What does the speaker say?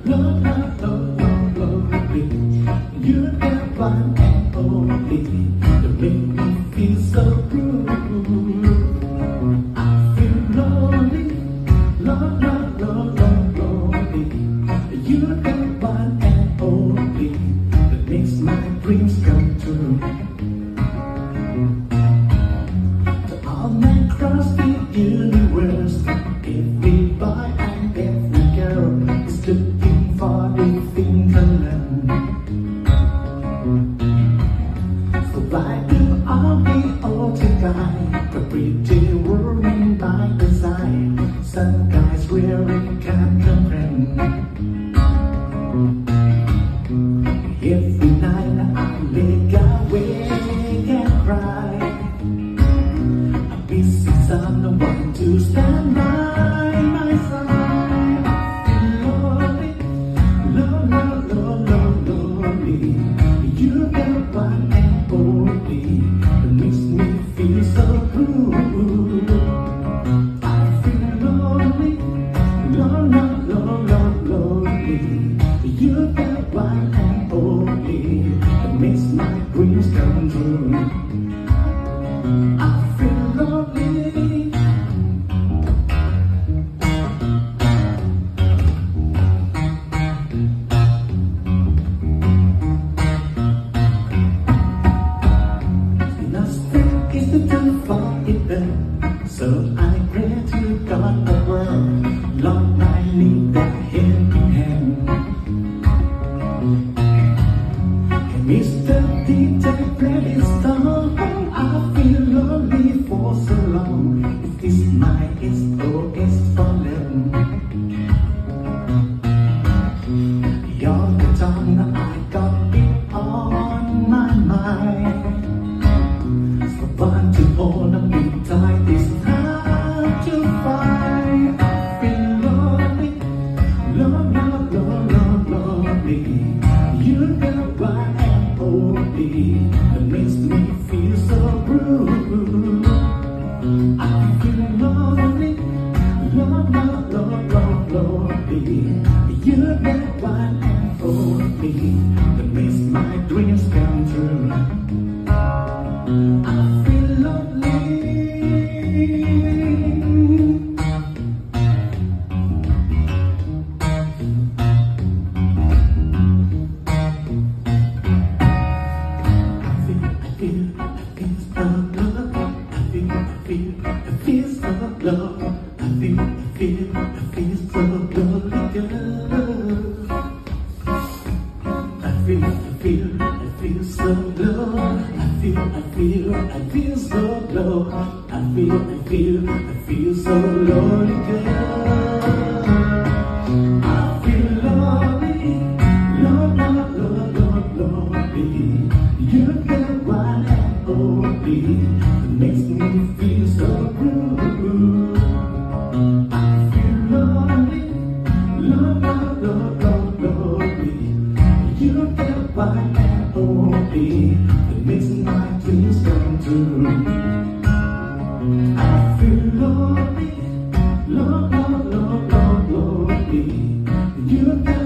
Lord, Lord, Lord, Lord, Lord, you're the one and only that make me feel so blue. I feel lonely, Lord, Lord, Lord, Lord, lonely. You're the one and only that makes my dreams come true. To all men across the universe, every boy and every girl is looking for the thing to learn. So why do all the old guys, the pretty woman by the side, some guys wearing can't comprehend? Every night I lay awake and cry. I miss someone to stand by my side. Lonely, lonely, lonely, lonely. You're the one and only that makes me feel so blue. I feel lonely, lonely, lonely, lonely. You're the one and only that makes my dreams come true. I feel lonely. Nothing is to do for it, so I pray to God above. Lord, I need that helping hand. And Mr. DJ, play this song. I feel lonely for so long. Is this my SOS for them? You're the tongue, I got it on my mind. So want to hold on me tight, it's hard to find. I feel lonely, lonely, lonely, lonely. You're the one and only that makes me feel so blue. I feel lonely, lonely, lonely, lonely. You're the one and only that makes my dreams come true. I feel lonely. I feel so low. I feel so lonely, girl. I feel so low. I feel so low. I feel so lonely, girl. I feel lonely, lonely. You're the one and only that makes me feel so blue. I feel lonely, lonely. You're the one and only that makes my dreams come true. I feel lonely, lonely. You're the